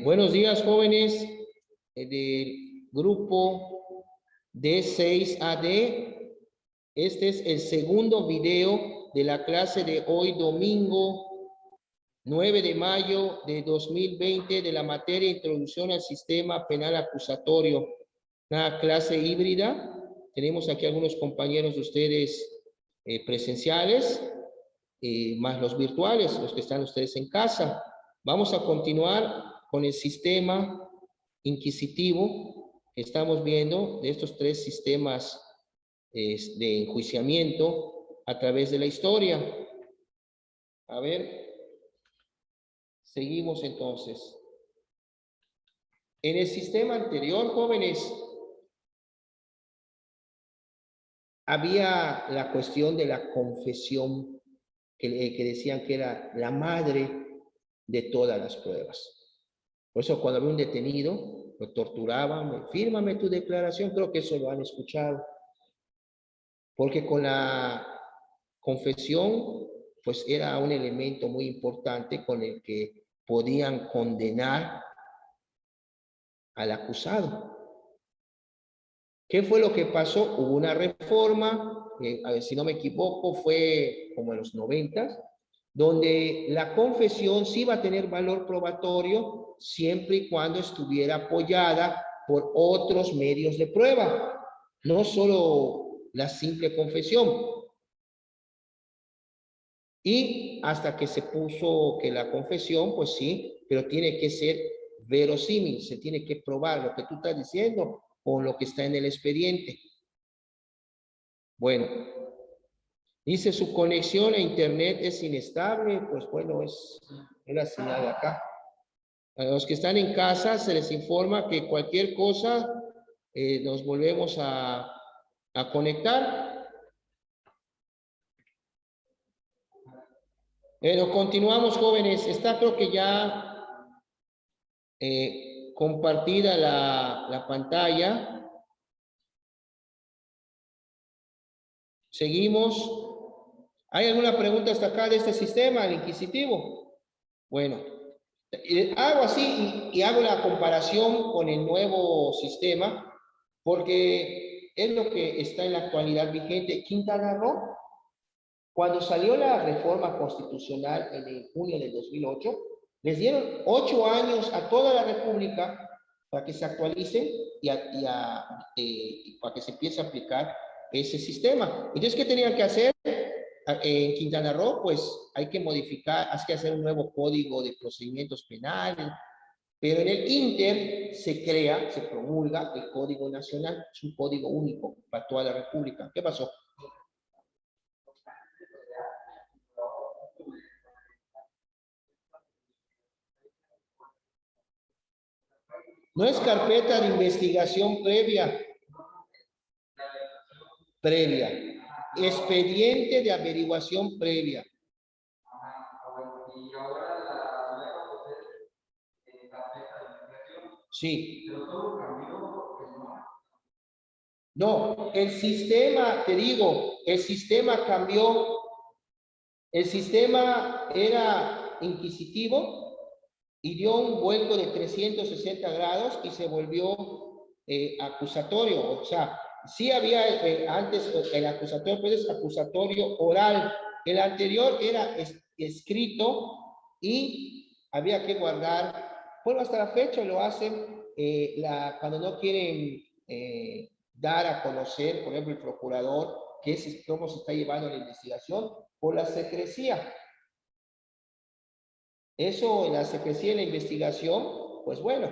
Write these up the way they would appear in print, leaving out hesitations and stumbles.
Buenos días, jóvenes del grupo D6AD. Este es el segundo video de la clase de hoy, domingo 9 de mayo de 2020, de la materia Introducción al Sistema Penal Acusatorio. Una clase híbrida. Tenemos aquí algunos compañeros de ustedes presenciales, más los virtuales, los que están ustedes en casa. Vamos a continuar con el sistema inquisitivo que estamos viendo, de estos tres sistemas de enjuiciamiento a través de la historia. A ver, seguimos entonces. En el sistema anterior, jóvenes, había la cuestión de la confesión, que decían que era la madre de todas las pruebas. Por eso cuando había un detenido, lo torturaban, fírmame tu declaración, creo que eso lo han escuchado. Porque con la confesión, pues era un elemento muy importante con el que podían condenar al acusado. ¿Qué fue lo que pasó? Hubo una reforma, a ver si no me equivoco, fue como en los 90, donde la confesión sí iba a tener valor probatorio siempre y cuando estuviera apoyada por otros medios de prueba, no solo la simple confesión. Y hasta que se puso que la confesión, pues sí, pero tiene que ser verosímil, se tiene que probar lo que tú estás diciendo con lo que está en el expediente. Bueno, dice su conexión a internet es inestable, pues bueno, es la señal de acá. A los que están en casa se les informa que cualquier cosa nos volvemos a conectar. Pero continuamos, jóvenes. Está creo que ya compartida la pantalla. Seguimos. ¿Hay alguna pregunta hasta acá de este sistema, el inquisitivo? Bueno, hago así y hago la comparación con el nuevo sistema, porque es lo que está en la actualidad vigente. Quintana Roo, cuando salió la reforma constitucional en el junio de 2008, les dieron 8 años a toda la República para que se actualicen y para que se empiece a aplicar ese sistema. Entonces, ¿qué tenían que hacer? En Quintana Roo, pues hay que modificar, hay que hacer un nuevo código de procedimientos penales, pero en el Inter se crea, se promulga el Código Nacional, es un código único para toda la República. ¿Qué pasó? No es carpeta de investigación previa. Expediente de averiguación previa. Sí. No, el sistema, te digo, el sistema cambió. El sistema era inquisitivo y dio un vuelco de 360 grados y se volvió acusatorio. O sea, sí había antes el acusatorio, pero es acusatorio oral. El anterior era escrito y había que guardar. Bueno, hasta la fecha lo hacen cuando no quieren dar a conocer, por ejemplo, el procurador, cómo se está llevando la investigación, por la secrecía. Eso, la secrecía de la investigación, pues bueno,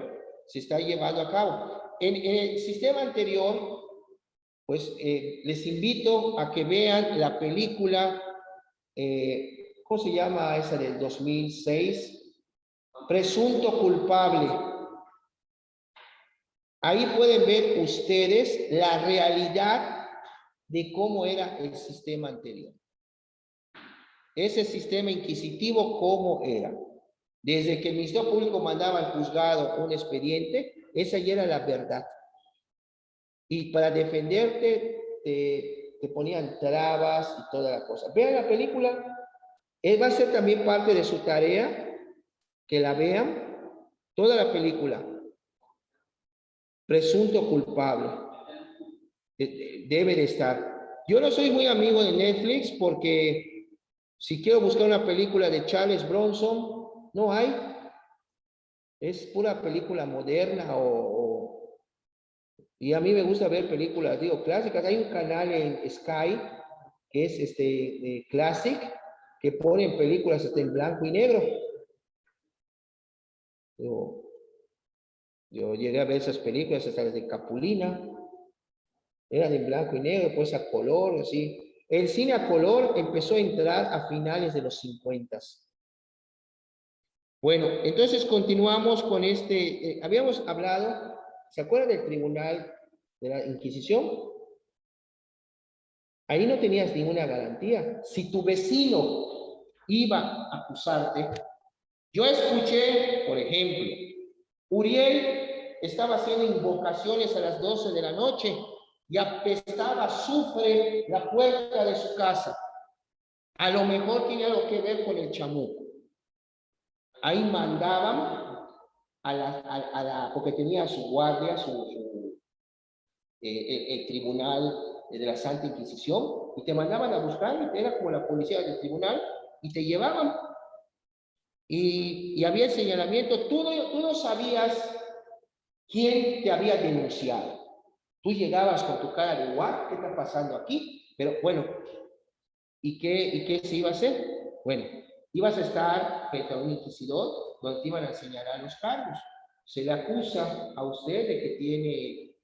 se está llevando a cabo. En el sistema anterior, pues les invito a que vean la película, ¿cómo se llama esa del 2006? Presunto culpable. Ahí pueden ver ustedes la realidad de cómo era el sistema anterior. Ese sistema inquisitivo, ¿cómo era? Desde que el Ministerio Público mandaba al juzgado un expediente, esa ya era la verdad. Y para defenderte, te ponían trabas y toda la cosa. Vean la película, va a ser también parte de su tarea, que la vean. Toda la película. Presunto culpable. Debe de estar. Yo no soy muy amigo de Netflix porque si quiero buscar una película de Charles Bronson, no hay. Es pura película moderna y a mí me gusta ver películas, digo, clásicas. Hay un canal en Sky que es Classic, que ponen películas en blanco y negro. Yo llegué a ver esas películas, hasta las de Capulina, eran en blanco y negro, pues a color, así. El cine a color empezó a entrar a finales de los 50. Bueno, entonces continuamos con habíamos hablado, ¿se acuerdan del tribunal de la Inquisición? Ahí no tenías ninguna garantía. Si tu vecino iba a acusarte, yo escuché, por ejemplo, Uriel estaba haciendo invocaciones a las 12 de la noche y apestaba azufre la puerta de su casa. A lo mejor tiene algo que ver con el chamuco. Ahí mandaban porque tenía su guardia, el tribunal de la Santa Inquisición, y te mandaban a buscar, y era como la policía del tribunal, y te llevaban. Y había el señalamiento, tú no sabías quién te había denunciado. Tú llegabas con tu cara de guau, ¿qué está pasando aquí? Pero bueno, ¿y qué se iba a hacer? Bueno, ibas a estar frente a un inquisidor donde te iban a señalar los cargos. Se le acusa a usted de que tiene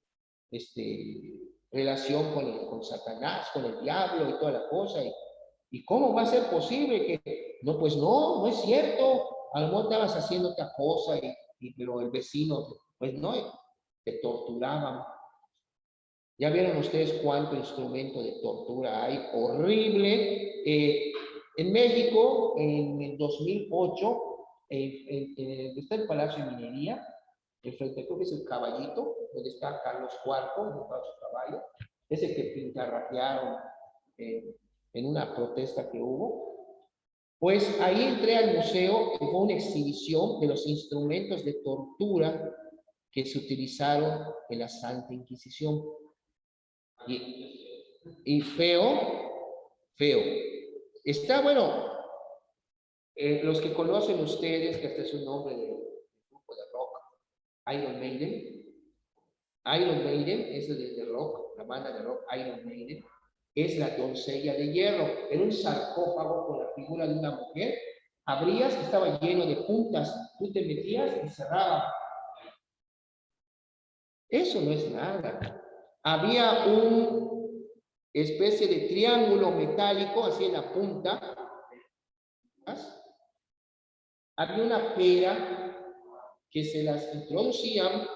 relación con Satanás, con el diablo y toda la cosa. ¿Y cómo va a ser posible que, no, pues no es cierto, a lo mejor estabas haciendo otra cosa, pero el vecino, pues no, te torturaban. Ya vieron ustedes cuánto instrumento de tortura hay, horrible. En México, en el 2008, está el Palacio de Minería, enfrente creo que es el Caballito, donde está Carlos IV, donde está su caballo, ese que pintarrajearon en una protesta que hubo. Pues ahí entré al museo, fue una exhibición de los instrumentos de tortura que se utilizaron en la Santa Inquisición. Y feo. Está, bueno, los que conocen ustedes, que este es un nombre del grupo de rock, Iron Maiden. Iron Maiden es el de rock, la banda de rock Iron Maiden, es la doncella de hierro. Era un sarcófago con la figura de una mujer. Abrías, estaba lleno de puntas, tú te metías y cerraba. Eso no es nada. Había un especie de triángulo metálico así en la punta. Había una pera que se las introducían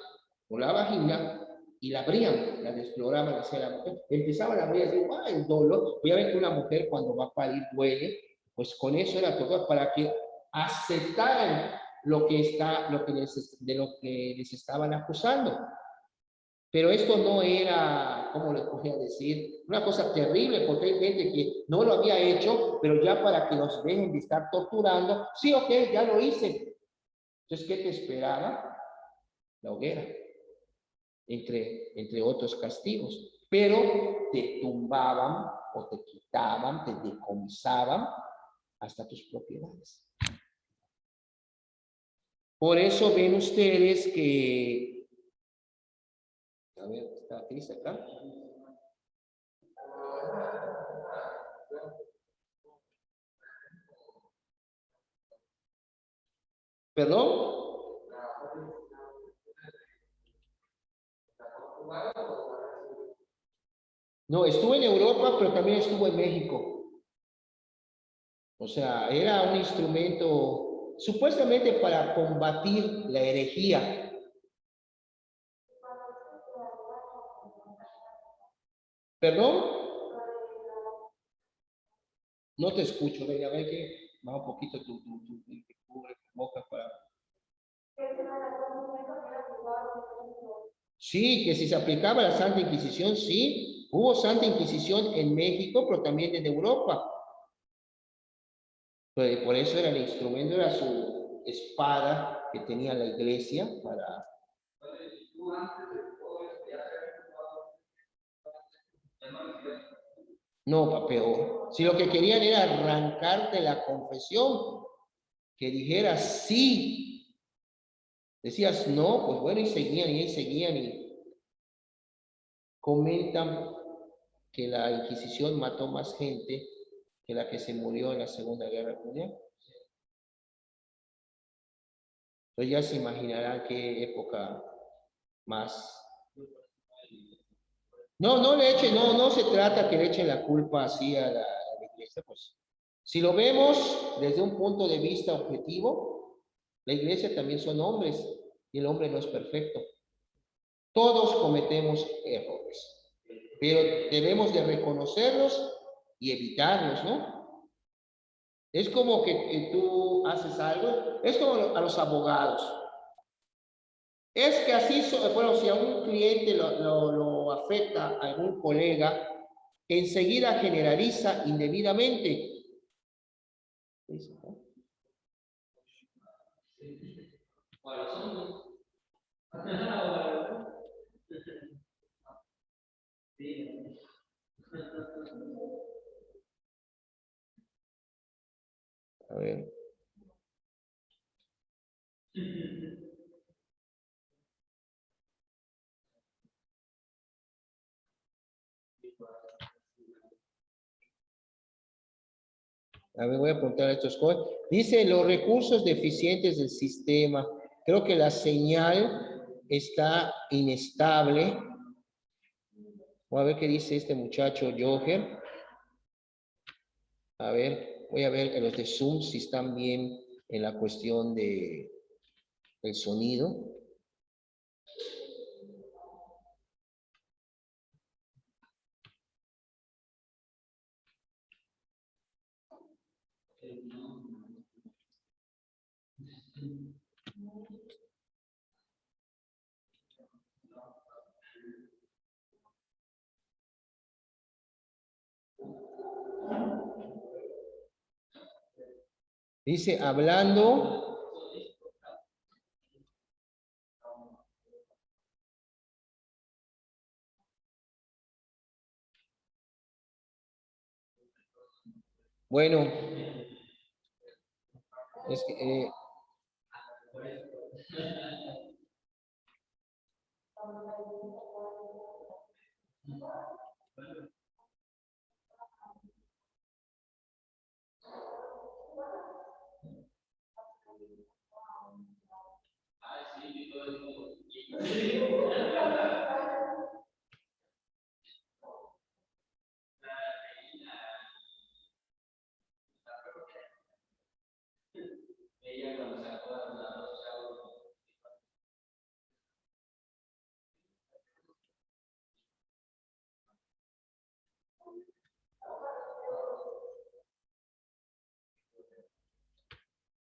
por la vagina y la abrían, la exploraban hacia la mujer. Empezaban a abrir así, el dolor. Voy a ver que una mujer cuando va a parir duele, pues con eso era todo para que aceptaran de lo que les estaban acusando. Pero esto no era, ¿cómo les podría decir? Una cosa terrible, porque hay gente que no lo había hecho, pero ya para que los dejen de estar torturando, sí, ok, ya lo hice. Entonces, ¿qué te esperaba? La hoguera, entre otros castigos. Pero te tumbaban o te quitaban, te decomisaban hasta tus propiedades. Por eso ven ustedes que... A ver, ¿está triste acá? ¿Perdón? No, estuvo en Europa, pero también estuvo en México. O sea, era un instrumento supuestamente para combatir la herejía. ¿Perdón? No te escucho, venga, a ver que va un poquito tu boca para... Sí, que si se aplicaba la Santa Inquisición, sí. Hubo Santa Inquisición en México, pero también en Europa. Por eso era el instrumento, era su espada que tenía la iglesia para... No, peor. Si lo que querían era arrancarte la confesión, que dijeras sí, decías no, pues bueno, y seguían y comentan que la Inquisición mató más gente que la que se murió en la Segunda Guerra Mundial. Entonces ya se imaginarán qué época más. No le echen, no se trata que le echen la culpa así a la iglesia, pues. Si lo vemos desde un punto de vista objetivo, la iglesia también son hombres y el hombre no es perfecto. Todos cometemos errores, pero debemos de reconocerlos y evitarlos, ¿no? Es como que tú haces algo, es como a los abogados. Es que así, bueno, si a un cliente lo afecta a algún colega, enseguida generaliza indebidamente. A ver. A ver, voy a apuntar estos cosas. Dice los recursos deficientes del sistema. Creo que la señal está inestable. Voy a ver qué dice este muchacho Joher. A ver, voy a ver en los de Zoom si están bien en la cuestión del sonido. Dice, hablando. Bueno, es que...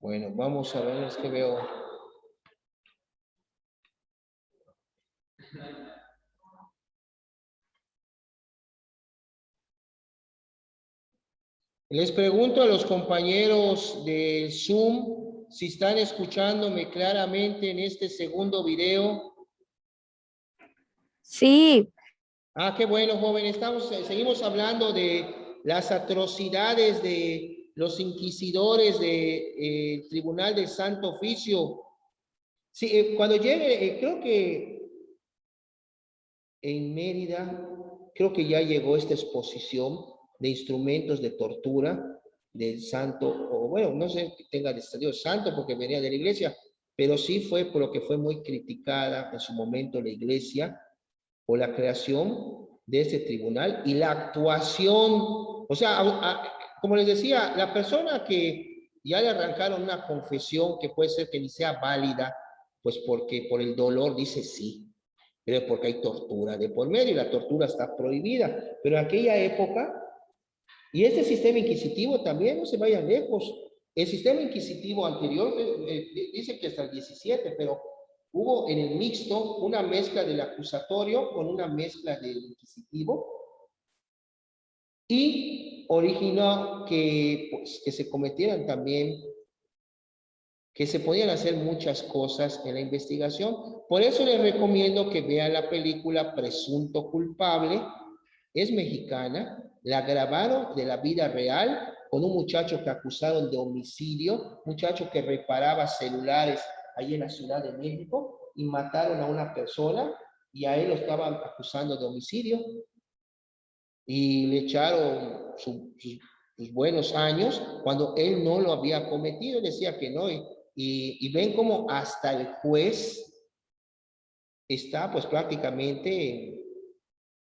Bueno, vamos a ver, es que veo... Les pregunto a los compañeros de Zoom si están escuchándome claramente en este segundo video. Sí. Ah, qué bueno, joven. Seguimos hablando de las atrocidades de los inquisidores del Tribunal del Santo Oficio. Sí, cuando llegue, creo que en Mérida, creo que ya llegó esta exposición de instrumentos de tortura del santo, o bueno, no sé que tenga de Dios santo porque venía de la iglesia, pero sí fue por lo que fue muy criticada en su momento la iglesia por la creación de ese tribunal y la actuación, o sea, como les decía, la persona que ya le arrancaron una confesión que puede ser que ni sea válida, pues porque por el dolor dice sí, pero porque hay tortura de por medio y la tortura está prohibida. Pero en aquella época, y este sistema inquisitivo también, no se vayan lejos, el sistema inquisitivo anterior dice que hasta el 17, pero hubo en el mixto una mezcla del acusatorio con una mezcla del inquisitivo y originó que, pues, que se cometieran también que se podían hacer muchas cosas en la investigación. Por eso les recomiendo que vean la película Presunto Culpable. Es mexicana, la grabaron de la vida real con un muchacho que acusaron de homicidio, muchacho que reparaba celulares ahí en la Ciudad de México, y mataron a una persona y a él lo estaban acusando de homicidio y le echaron sus buenos años cuando él no lo había cometido, decía que no, y ven como hasta el juez está pues prácticamente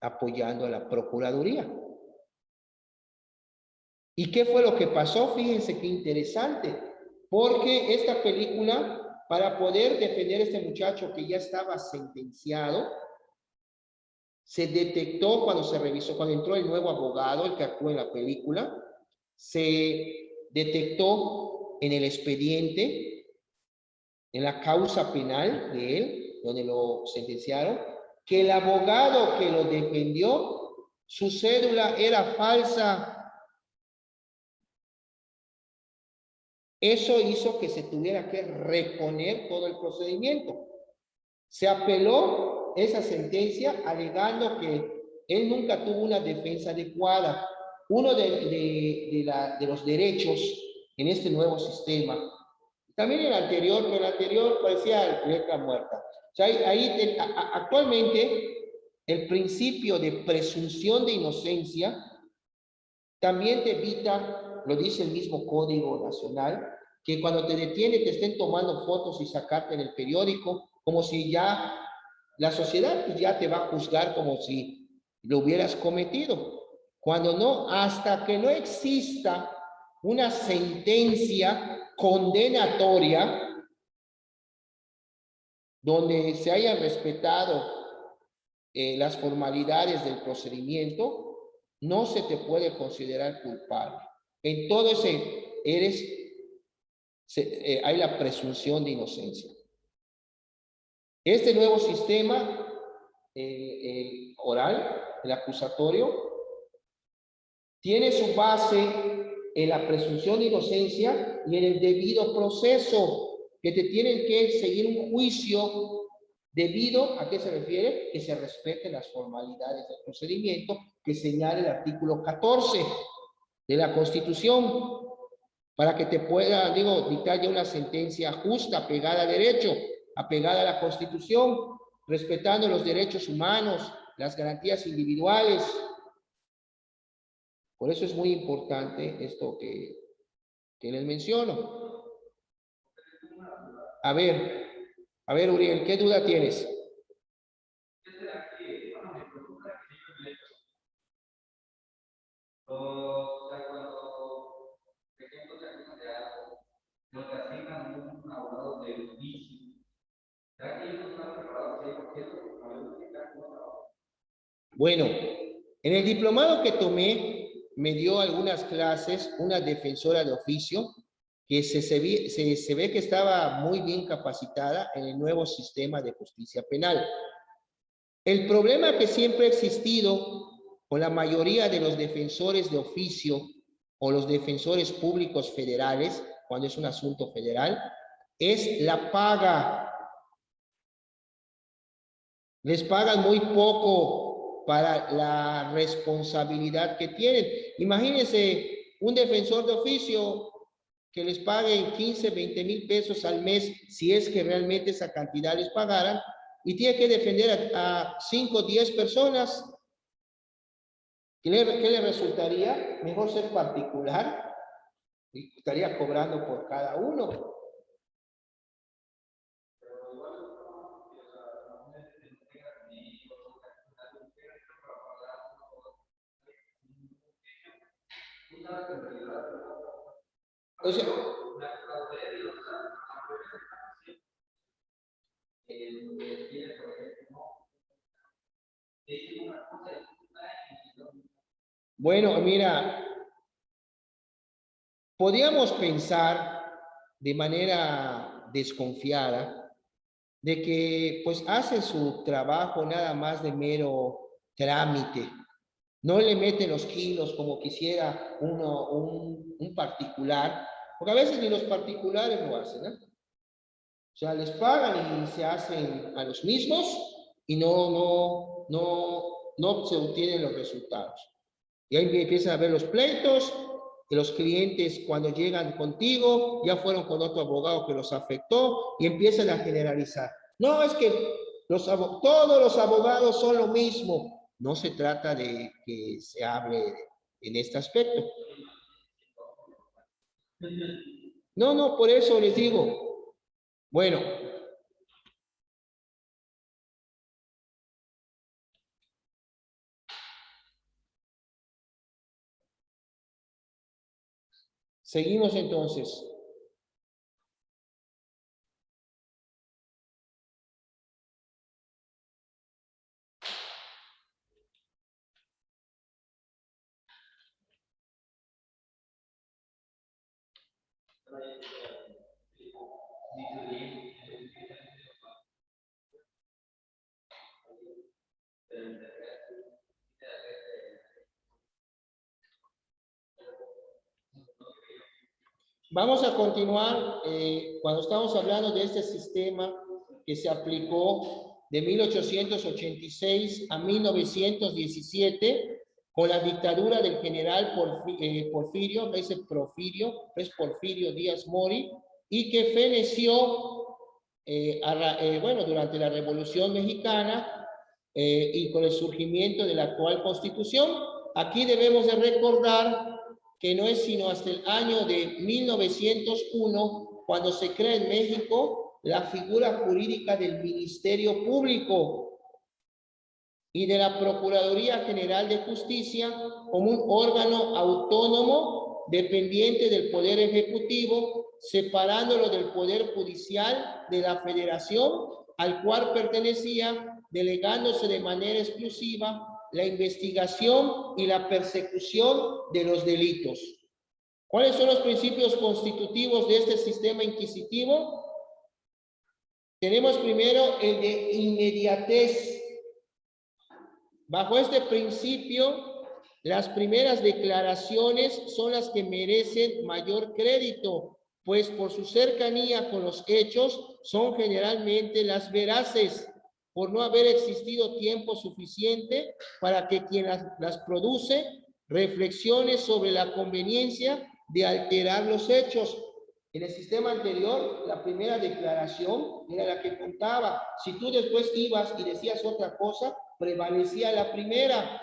apoyando a la Procuraduría. ¿Y qué fue lo que pasó? Fíjense qué interesante, porque esta película, para poder defender a este muchacho que ya estaba sentenciado, se detectó cuando se revisó, cuando entró el nuevo abogado, el que actuó en la película, se detectó en el expediente, en la causa penal de él, donde lo sentenciaron, que el abogado que lo defendió, su cédula era falsa. Eso hizo que se tuviera que reponer todo el procedimiento. Se apeló esa sentencia alegando que él nunca tuvo una defensa adecuada. Uno de los derechos en este nuevo sistema, también el anterior, pero el anterior parecía letra muerta. O sea, actualmente el principio de presunción de inocencia también te evita, lo dice el mismo Código Nacional, que cuando te detienen te estén tomando fotos y sacarte en el periódico, como si ya la sociedad ya te va a juzgar como si lo hubieras cometido. Cuando no, hasta que no exista una sentencia condenatoria donde se hayan respetado las formalidades del procedimiento, no se te puede considerar culpable. En todo ese hay la presunción de inocencia. Este nuevo sistema oral, el acusatorio, tiene su base en la presunción de inocencia y en el debido proceso, que te tienen que seguir un juicio debido a qué se refiere, que se respeten las formalidades del procedimiento que señala el artículo 14 de la Constitución, para que te pueda, dictar ya una sentencia justa, apegada a derecho, apegada a la Constitución, respetando los derechos humanos, las garantías individuales. Por eso es muy importante esto que les menciono. A ver, Uriel, ¿qué duda tienes? Bueno, en el diplomado que tomé, me dio algunas clases una defensora de oficio que se ve que estaba muy bien capacitada en el nuevo sistema de justicia penal. El problema que siempre ha existido con la mayoría de los defensores de oficio o los defensores públicos federales, cuando es un asunto federal, es la paga. Les pagan muy poco para la responsabilidad que tienen. Imagínense un defensor de oficio que les paguen 15, 20 mil pesos al mes, si es que realmente esa cantidad les pagaran, y tiene que defender a 5, 10 personas. ¿Qué le resultaría? Mejor ser particular y estaría cobrando por cada uno. O sea, bueno, mira, podríamos pensar de manera desconfiada de que pues hace su trabajo nada más de mero trámite. No le mete los kilos como quisiera un particular, porque a veces ni los particulares lo hacen, ¿eh? sea, les pagan y se hacen a los mismos y no se obtienen los resultados. Y ahí empiezan a ver los pleitos, que los clientes cuando llegan contigo ya fueron con otro abogado que los afectó y empiezan a generalizar. No, es que todos los abogados son lo mismo. No se trata de que se hable en este aspecto. No, por eso les digo. Bueno. Seguimos entonces. Vamos a continuar cuando estamos hablando de este sistema que se aplicó de 1886 a 1917 con la dictadura del general Porfirio, es Porfirio Díaz Mori, y que feneció durante la Revolución Mexicana y con el surgimiento de la actual Constitución. Aquí debemos de recordar que no es sino hasta el año de 1901 cuando se crea en México la figura jurídica del Ministerio Público y de la Procuraduría General de Justicia como un órgano autónomo dependiente del Poder Ejecutivo, separándolo del Poder Judicial de la Federación, al cual pertenecía, delegándose de manera exclusiva la investigación y la persecución de los delitos. ¿Cuáles son los principios constitutivos de este sistema inquisitivo? Tenemos primero el de inmediatez. Bajo este principio, las primeras declaraciones son las que merecen mayor crédito, pues por su cercanía con los hechos son generalmente las veraces, por no haber existido tiempo suficiente para que quien las produce reflexione sobre la conveniencia de alterar los hechos. En el sistema anterior, la primera declaración era la que contaba. Si tú después ibas y decías otra cosa, prevalecía la primera,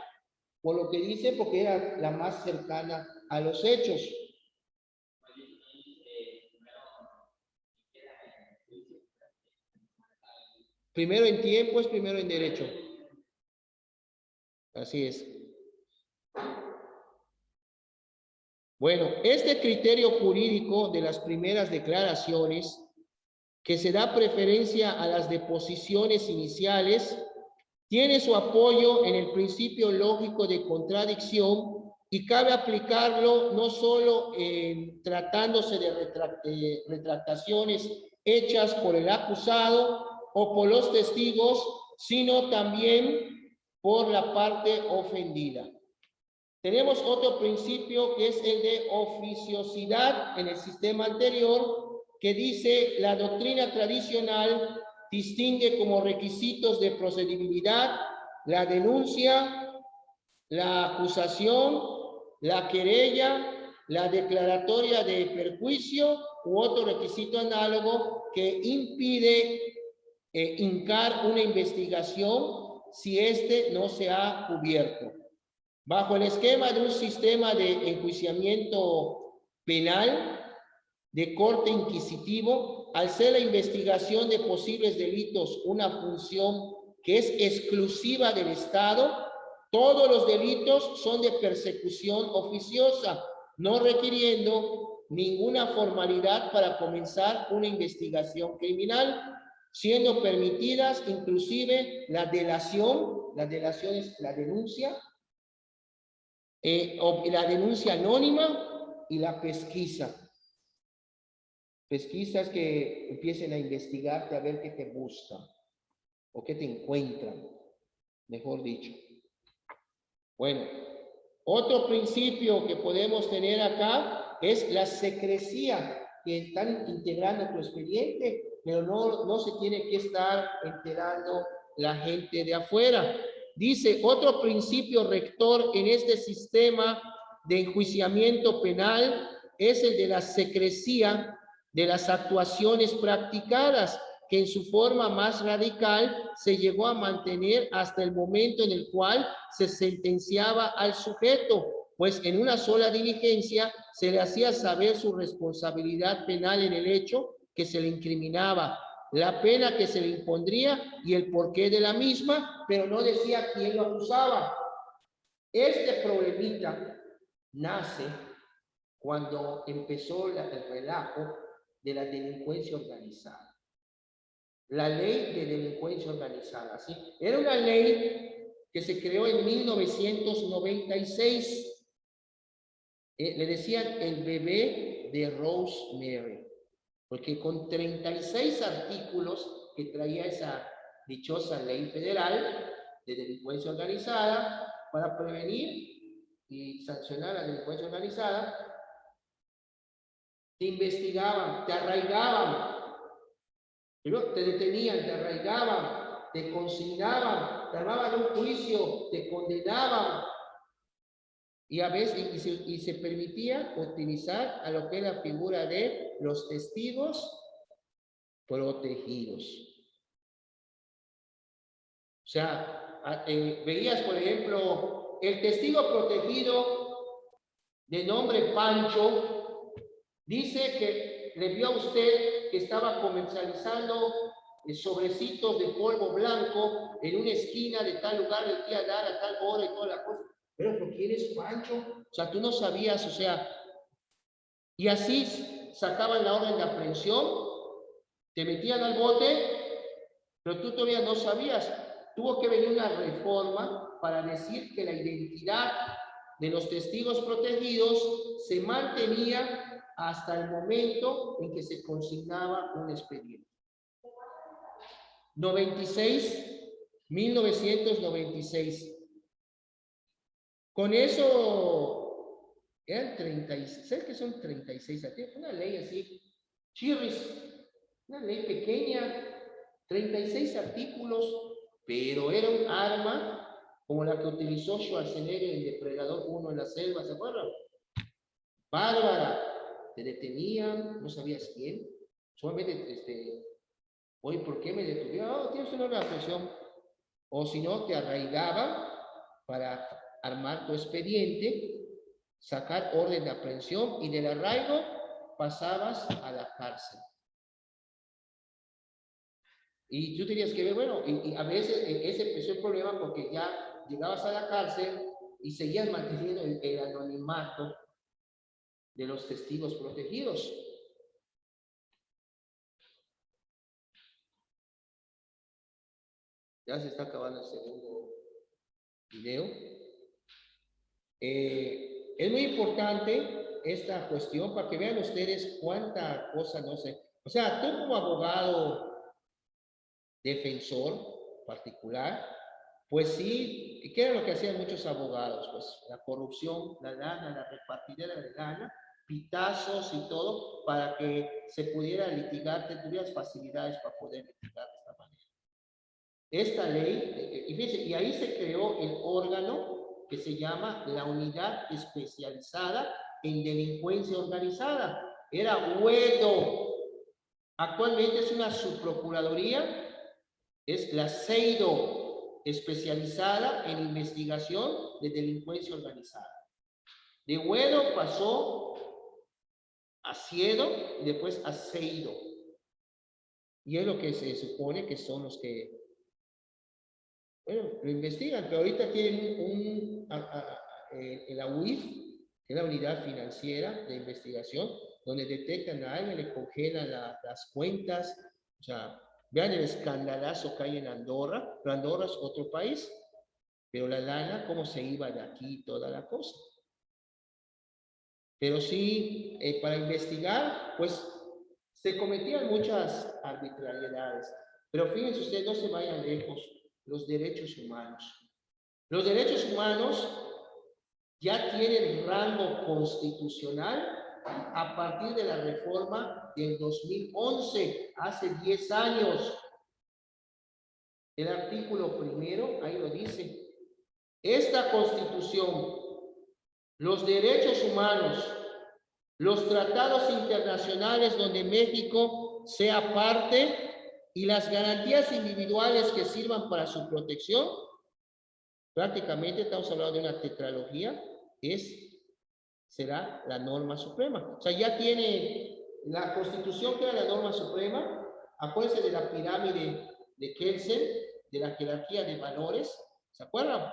por lo que dice, porque era la más cercana a los hechos. Primero en tiempo es primero en derecho. Así es. Bueno, este criterio jurídico de las primeras declaraciones, que se da preferencia a las deposiciones iniciales, tiene su apoyo en el principio lógico de contradicción y cabe aplicarlo no solo tratándose de retractaciones hechas por el acusado o por los testigos, sino también por la parte ofendida. Tenemos otro principio que es el de oficiosidad en el sistema anterior, que dice la doctrina tradicional distingue como requisitos de procedibilidad la denuncia, la acusación, la querella, la declaratoria de perjuicio u otro requisito análogo que impide hincar una investigación si éste no se ha cubierto. Bajo el esquema de un sistema de enjuiciamiento penal de corte inquisitivo, al ser la investigación de posibles delitos una función que es exclusiva del Estado, todos los delitos son de persecución oficiosa, no requiriendo ninguna formalidad para comenzar una investigación criminal, siendo permitidas inclusive la delación es la denuncia anónima y la pesquisa. Pesquisa es que empiecen a investigarte a ver qué te buscan o qué te encuentran, mejor dicho. Bueno, otro principio que podemos tener acá es la secrecía que están integrando tu expediente. pero no se tiene que estar enterando la gente de afuera. Dice, otro principio rector en este sistema de enjuiciamiento penal es el de la secrecía de las actuaciones practicadas, que en su forma más radical se llegó a mantener hasta el momento en el cual se sentenciaba al sujeto, pues en una sola diligencia se le hacía saber su responsabilidad penal en el hecho que se le incriminaba, la pena que se le impondría y el porqué de la misma, pero no decía quién lo acusaba. Este problemita nace cuando empezó el relajo de la delincuencia organizada. La ley de delincuencia organizada, ¿sí? Era una ley que se creó en 1996. Le decían el bebé de Rosemary, porque con 36 artículos que traía esa dichosa ley federal de delincuencia organizada para prevenir y sancionar la delincuencia organizada, te investigaban, te arraigaban, pero te detenían, te arraigaban, te consignaban, te armaban un juicio, te condenaban, y a veces y se permitía utilizar a lo que es la figura de los testigos protegidos. O sea, veías, por ejemplo, el testigo protegido de nombre Pancho dice que le vio a usted que estaba comercializando sobrecitos de polvo blanco en una esquina de tal lugar, del día dar a tal hora y toda la cosa. Pero ¿por quién eres Pancho? O sea, tú no sabías, o sea, y así sacaban la orden de aprehensión, te metían al bote, pero tú todavía no sabías. Tuvo que venir una reforma para decir que la identidad de los testigos protegidos se mantenía hasta el momento en que se consignaba un expediente. 1996. Con eso eran 36, ¿sabes qué son 36? Una ley así, chirris, una ley pequeña, 36 artículos, pero era un arma como la que utilizó Schwarzenegger en Depredador 1 en la selva, ¿se acuerdan? Bárbara, te detenían, no sabías quién, solamente, oye, ¿por qué me detuvieron? Oh, tienes una aprehensión. O si no, te arraigaban para armar tu expediente, sacar orden de aprehensión y del arraigo pasabas a la cárcel. Y tú tenías que ver, bueno, y a veces ese empezó el problema porque ya llegabas a la cárcel y seguías manteniendo el anonimato de los testigos protegidos. Ya se está acabando el segundo video. Es muy importante esta cuestión para que vean ustedes cuánta cosa no sé. O sea, tú como abogado defensor particular, pues sí, ¿qué era lo que hacían muchos abogados? Pues la corrupción, la lana, la repartidera de lana, pitazos y todo, para que se pudiera litigar, te tuvieras facilidades para poder litigar de esta manera. Esta ley, y fíjense, y ahí se creó el órgano que se llama la Unidad Especializada en Delincuencia Organizada. Era UEDO. Actualmente es una subprocuraduría, es la CEIDO, especializada en investigación de delincuencia organizada. De UEDO pasó a CIEDO y después a CEIDO. Y es lo que se supone que son los que, bueno, lo investigan, pero ahorita tienen la UIF, que es la Unidad Financiera de Investigación, donde detectan a alguien, le congelan las cuentas, o sea, vean el escandalazo que hay en Andorra, pero Andorra es otro país, pero la lana, cómo se iba de aquí, toda la cosa. Pero sí, para investigar, pues, se cometían muchas arbitrariedades. Pero fíjense ustedes, no se vayan lejos, los derechos humanos. Los derechos humanos ya tienen rango constitucional a partir de la reforma del 2011, hace 10 años. El artículo primero, ahí lo dice. Esta Constitución, los derechos humanos, los tratados internacionales donde México sea parte y las garantías individuales que sirvan para su protección, prácticamente estamos hablando de una tetralogía, será la norma suprema. O sea, ya tiene la Constitución que era la norma suprema. Acuérdense de la pirámide de Kelsen, de la jerarquía de valores, ¿se acuerdan?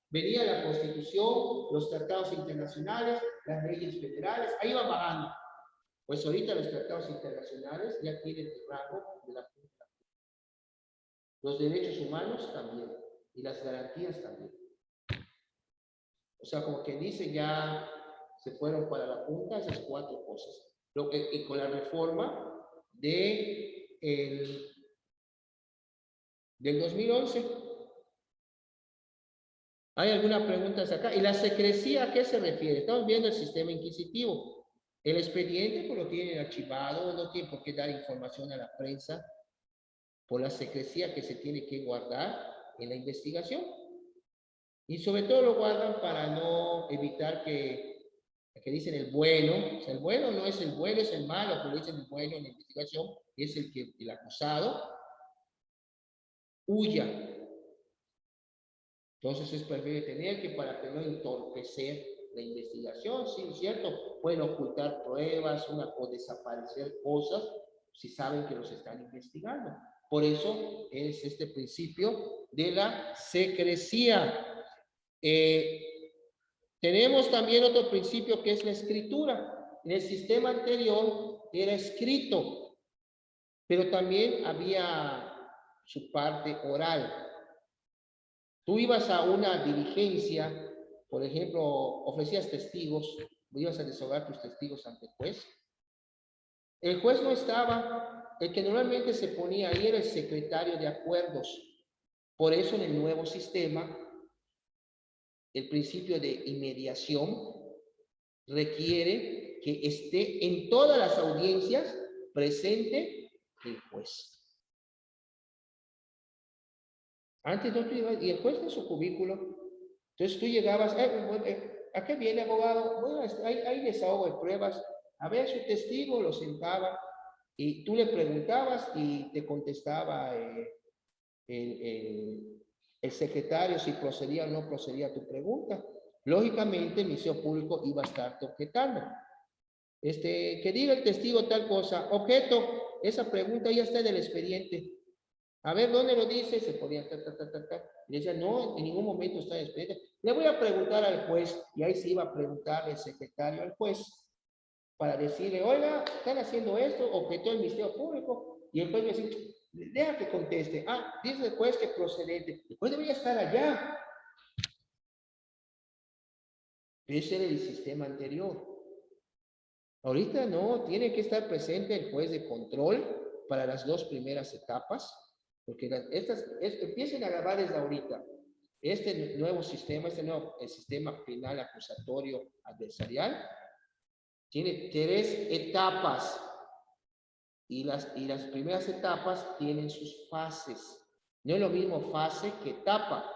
Venía la Constitución, los tratados internacionales, las leyes federales, ahí van bajando. Pues ahorita los tratados internacionales ya tienen el rango de la Junta. Los derechos humanos también, y las garantías también. O sea, como que dice, ya se fueron para la Junta esas 4 cosas. Y con la reforma del 2011. ¿Hay alguna pregunta acá? ¿Y la secrecía a qué se refiere? Estamos viendo el sistema inquisitivo. El expediente pues lo tienen archivado, no tiene por qué dar información a la prensa por la secrecía que se tiene que guardar en la investigación. Y sobre todo lo guardan para no evitar que dicen el bueno. O sea, el bueno no es el bueno, es el malo, pero dicen el bueno en la investigación, es el acusado huya. Entonces es preferible tener que para que no entorpecer la investigación, sí, es cierto, pueden ocultar pruebas, o desaparecer cosas si saben que los están investigando. Por eso es este principio de la secrecía. Tenemos también otro principio que es la escritura. En el sistema anterior era escrito, pero también había su parte oral. Tú ibas a una diligencia, por ejemplo, ofrecías testigos, ibas a desahogar tus testigos ante el juez. El juez no estaba, el que normalmente se ponía ahí era el secretario de acuerdos. Por eso en el nuevo sistema, el principio de inmediación requiere que esté en todas las audiencias presente el juez. Antes no te ibas, y el juez en su cubículo. Entonces tú llegabas, ¿a qué viene, abogado? Bueno, hay desahogo de pruebas. A ver, su testigo lo sentaba y tú le preguntabas y te contestaba el secretario si procedía o no procedía a tu pregunta. Lógicamente, el Ministerio Público iba a estarte objetando. Que diga el testigo tal cosa, objeto, esa pregunta ya está en el expediente. A ver, ¿dónde lo dice? Se ponía Y decía, no, en ningún momento está en el expediente. Le voy a preguntar al juez, y ahí se iba a preguntar el secretario al juez, para decirle, oiga, están haciendo esto, objetó el Ministerio Público, y el juez me decía, deja que conteste. Ah, dice el juez que procedente. El juez debería estar allá. Ese era el sistema anterior. Ahorita no, tiene que estar presente el juez de control para las 2 primeras etapas, porque empiecen a grabar desde ahorita. Este nuevo sistema, el sistema penal acusatorio adversarial, tiene 3 etapas. Y las primeras etapas tienen sus fases. No es lo mismo fase que etapa.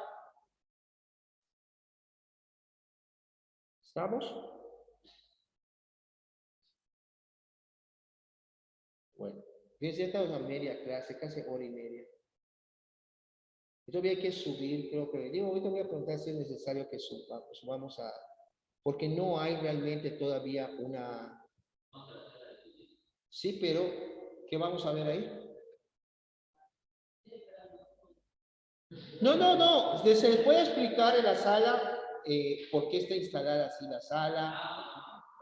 ¿Estamos? Bueno, fíjense, ya estamos a media clase, casi hora y media. Todavía hay que subir, creo que, ahorita voy a preguntar si es necesario que subamos a, porque no hay realmente todavía una, sí, pero, ¿qué vamos a ver ahí? No, se le puede explicar en la sala por qué está instalada así la sala,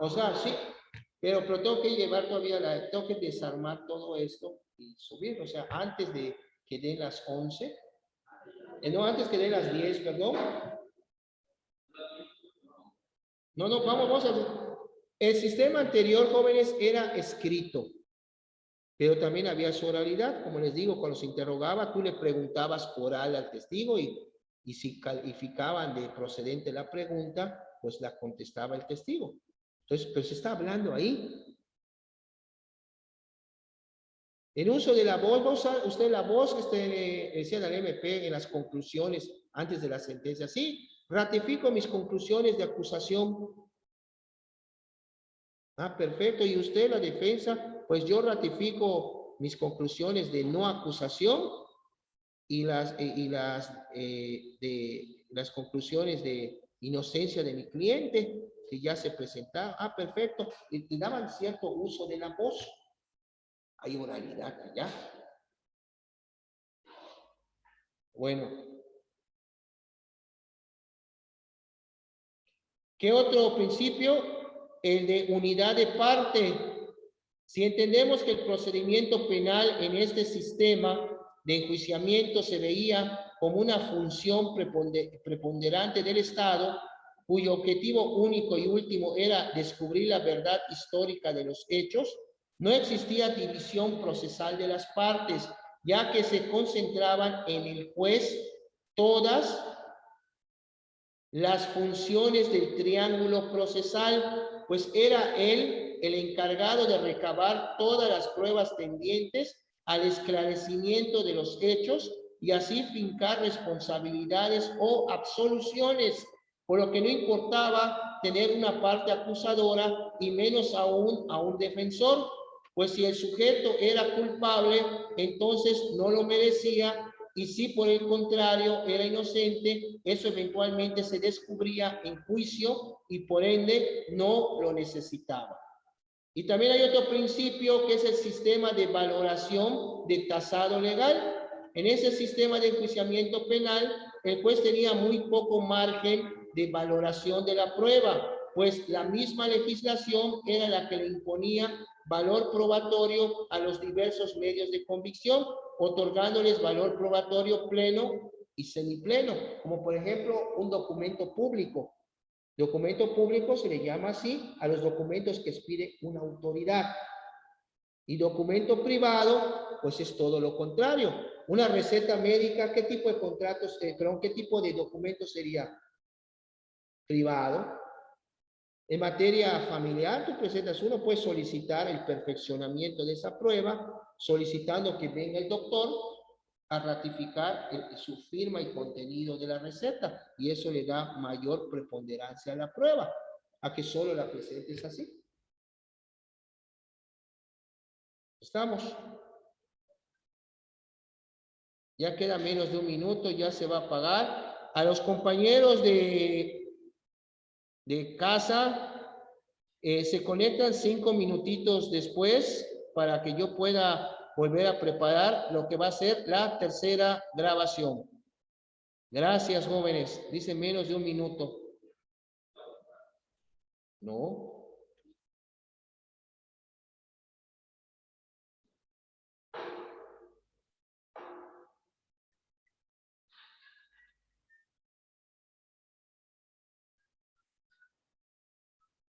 o sea, sí, pero tengo que llevar todavía, tengo que desarmar todo esto y subirlo, o sea, antes de que den las 11, no, antes que den las 10, perdón. No, vamos a ver. El sistema anterior, jóvenes, era escrito, pero también había su oralidad. Como les digo, cuando se interrogaba, tú le preguntabas oral al testigo y si calificaban de procedente la pregunta, pues la contestaba el testigo. Entonces, pero se está hablando ahí. El uso de la voz, va a usar usted la voz que decía la MP en las conclusiones antes de la sentencia. Sí, ratifico mis conclusiones de acusación. Ah, perfecto. ¿Y usted, la defensa? Pues yo ratifico mis conclusiones de no acusación y las conclusiones de inocencia de mi cliente que ya se presentaba. Ah, perfecto. Y daban cierto uso de la voz. Hay oralidad allá. Bueno. ¿Qué otro principio? El de unidad de parte. Si entendemos que el procedimiento penal en este sistema de enjuiciamiento se veía como una función preponderante del Estado, cuyo objetivo único y último era descubrir la verdad histórica de los hechos, no existía división procesal de las partes, ya que se concentraban en el juez todas las funciones del triángulo procesal, pues era él el encargado de recabar todas las pruebas tendientes al esclarecimiento de los hechos y así fincar responsabilidades o absoluciones, por lo que no importaba tener una parte acusadora y menos aún a un defensor, pues si el sujeto era culpable, entonces no lo merecía, y si por el contrario era inocente, eso eventualmente se descubría en juicio y por ende no lo necesitaba. Y también hay otro principio que es el sistema de valoración de tasado legal. En ese sistema de enjuiciamiento penal, el juez tenía muy poco margen de valoración de la prueba, pues la misma legislación era la que le imponía valor probatorio a los diversos medios de convicción, otorgándoles valor probatorio pleno y semipleno, como por ejemplo un documento público. Documento público se le llama así a los documentos que expide una autoridad. Y documento privado, pues es todo lo contrario. Una receta médica, ¿qué tipo de contratos, qué tipo de documento sería? Privado. En materia familiar, tú presentas uno, puedes solicitar el perfeccionamiento de esa prueba, solicitando que venga el doctor a ratificar su firma y contenido de la receta, y eso le da mayor preponderancia a la prueba, a que solo la presentes así. ¿Estamos? Ya queda menos de un minuto, ya se va a apagar. A los compañeros de casa, se conectan 5 minutitos después para que yo pueda volver a preparar lo que va a ser la tercera grabación. Gracias, jóvenes. Dice menos de un minuto. No.